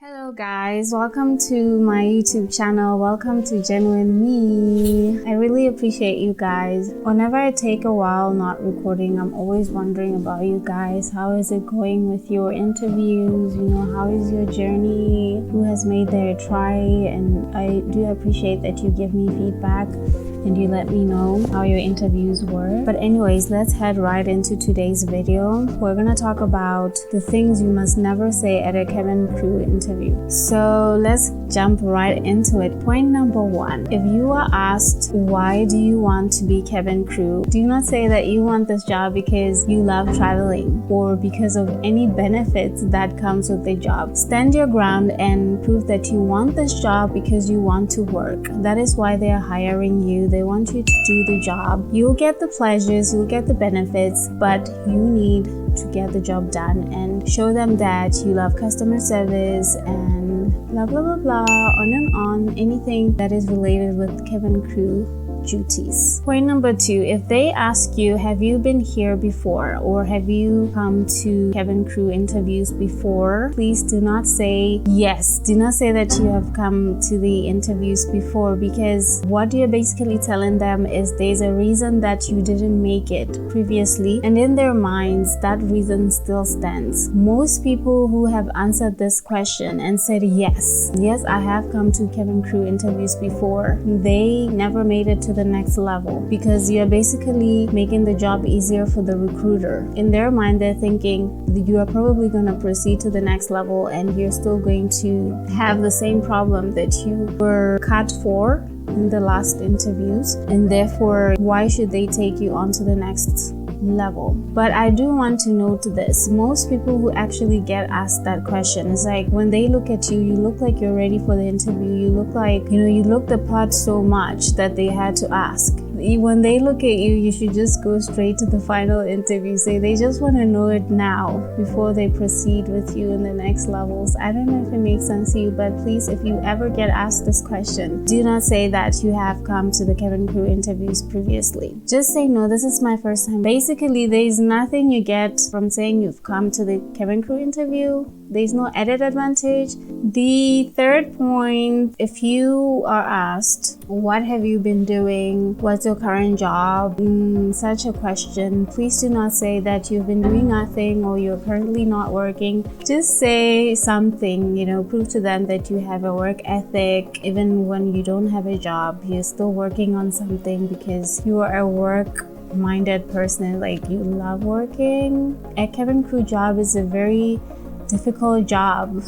Hello guys, welcome to my YouTube channel. Welcome to Genuine Me. I really appreciate you guys. Whenever I take a while not recording, I'm always wondering about you guys. How is it going with your interviews? How is your journey? Who has made their try? And I do appreciate that you give me feedback and you let me know how your interviews were. But anyways, let's head right into today's video. We're gonna talk about the things you must never say at a cabin crew interview. So let's jump right into it. Point number one, if you are asked why do you want to be cabin crew, do not say that you want this job because you love traveling or because of any benefits that comes with the job. Stand your ground and prove that you want this job because you want to work. That is why they are hiring you. They want you to do the job. You'll get the pleasures, you'll get the benefits, but you need to get the job done and show them that you love customer service and blah blah blah blah, on and on, anything that is related with cabin crew duties. Point number two, if they ask you, have you been here before or have you come to cabin crew interviews before, please do not say yes. Do not say that you have come to the interviews before, because what you're basically telling them is there's a reason that you didn't make it previously, and in their minds that reason still stands. Most people who have answered this question and said yes, I have come to cabin crew interviews before, they never made it to the next level, because you're basically making the job easier for the recruiter. In their mind, they're thinking you are probably going to proceed to the next level and you're still going to have the same problem that you were cut for in the last interviews, and therefore why should they take you on to the next level? But I do want to note this, most people who actually get asked that question, is like when they look at you, you look like you're ready for the interview, you look like you look the part so much that they had to ask. When they look at you, you should just go straight to the final interview. Say they just want to know it now before they proceed with you in the next levels. I don't know if it makes sense to you, but please, if you ever get asked this question, do not say that you have come to the cabin crew interviews previously. Just say, no, this is my first time. Basically, there's nothing you get from saying you've come to the cabin crew interview. There's no added advantage. The third point, if you are asked, what have you been doing? What's your current job? Such a question, please do not say that you've been doing nothing or you're currently not working. Just say something, prove to them that you have a work ethic. Even when you don't have a job, you're still working on something because you are a work-minded person, like you love working. A cabin crew job is a very difficult job.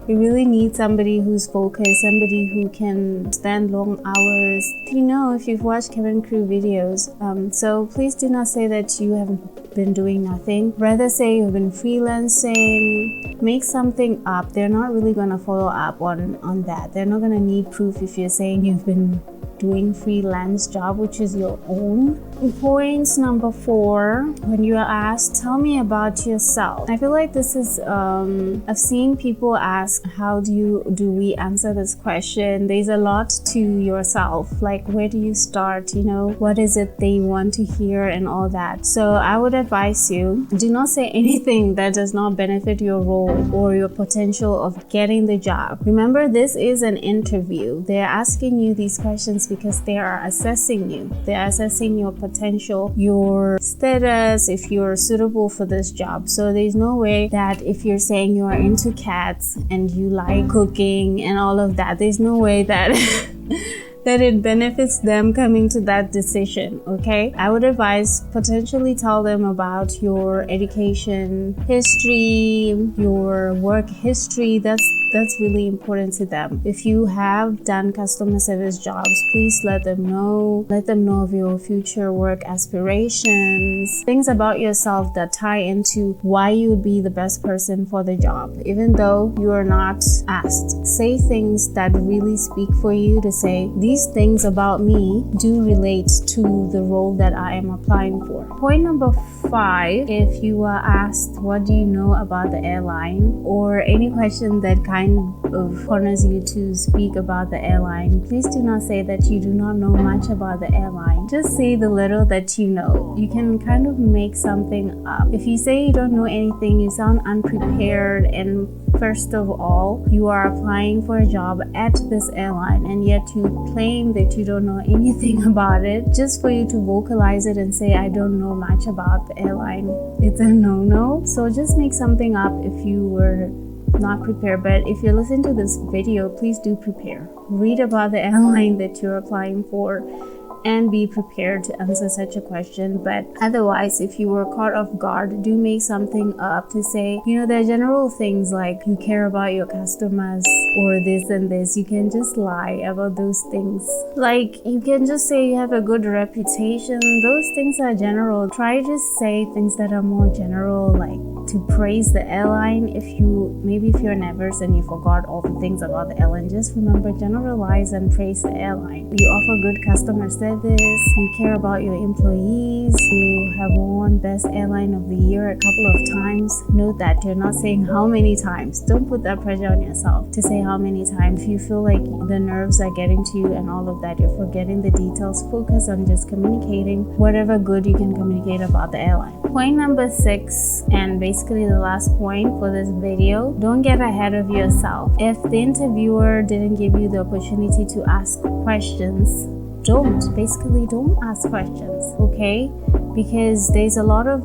You really need somebody who's focused, somebody who can stand long hours. If you've watched cabin crew videos, so please do not say that you haven't been doing nothing. Rather say you've been freelancing. Make something up. They're not really going to follow up on that. They're not going to need proof if you're saying you've been doing freelance job, which is your own. Point number 4, when you are asked, tell me about yourself. I feel like this is I've seen people ask, how do we answer this question? There's a lot to yourself, like where do you start, what is it they want to hear and all that. So I would advise you, do not say anything that does not benefit your role or your potential of getting the job. Remember, this is an interview. They're asking you these questions because they are assessing you. They're assessing your potential, your status, if you're suitable for this job. So there's no way that if you're saying you are into cats and you like cooking and all of that, there's no way that that it benefits them coming to that decision. Okay, I would advise potentially tell them about your education history, your work history. That's really important to them. If you have done customer service jobs, please let them know of your future work aspirations, things about yourself that tie into why you would be the best person for the job. Even though you are not asked, say things that really speak for you, to say these things about me do relate to the role that I am applying for. Point number 5, if you are asked what do you know about the airline, or any question that kind of corners you to speak about the airline, please do not say that you do not know much about the airline. Just say the little that you know. You can kind of make something up. If you say you don't know anything, you sound unprepared and first of all, you are applying for a job at this airline and yet you claim that you don't know anything about it just for you to vocalize it and say, I don't know much about the airline. It's a no-no. So just make something up if you were not prepared. But if you listen to this video, please do prepare. Read about the airline that you're applying for and be prepared to answer such a question. But otherwise, if you were caught off guard, do make something up to say, there are general things like you care about your customers or this and this. You can just lie about those things. Like you can just say you have a good reputation. Those things are general. Try to say things that are more general, like to praise the airline. If you're nervous and you forgot all the things about the airline, just remember, generalize and praise the airline. You offer good customer service, you care about your employees, you have won Best Airline of the Year a couple of times. Note that you're not saying how many times. Don't put that pressure on yourself to say how many times. If you feel like the nerves are getting to you and all of that, you're forgetting the details. Focus on just communicating whatever good you can communicate about the airline. Point number 6, and basically the last point for this video, don't get ahead of yourself. If the interviewer didn't give you the opportunity to ask questions, don't ask questions, okay? Because there's a lot of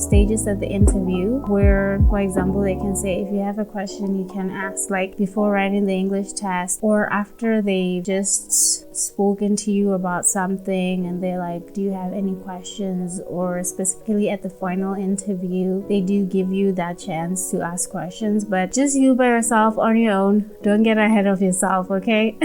stages at the interview where, for example, they can say, if you have a question, you can ask, like before writing the English test or after they just spoken to you about something and they're like, do you have any questions? Or specifically at the final interview, they do give you that chance to ask questions, but just you by yourself on your own. Don't get ahead of yourself, okay?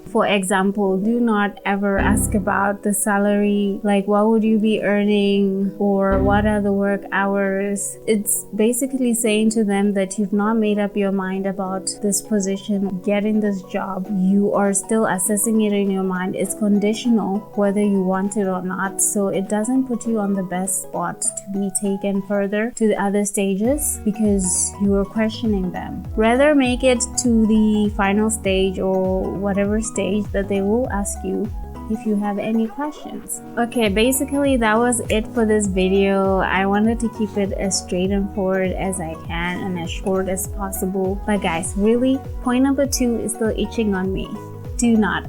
For example, do not ever ask about the salary, like what would you be earning or what are the work hours. It's basically saying to them that you've not made up your mind about this position, getting this job. You are still assessing it in your mind. It's conditional whether you want it or not. So it doesn't put you on the best spot to be taken further to the other stages because you are questioning them. Rather make it to the final stage or whatever stage that they will ask you if you have any questions. Okay, basically that was it for this video. I wanted to keep it as straight and forward as I can and as short as possible. But guys, really, point number 2 is still itching on me. Do not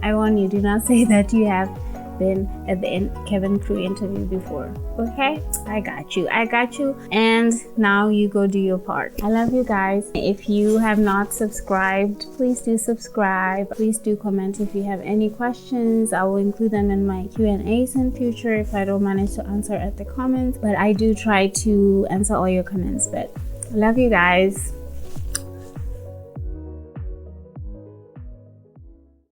say that you have been at the cabin crew interview before. Okay, I got you, and now you go do your part. I love you guys. If you have not subscribed, please do subscribe. Please do comment if you have any questions. I will include them in my Q&As in future if I don't manage to answer at the comments, but I do try to answer all your comments. But I love you guys.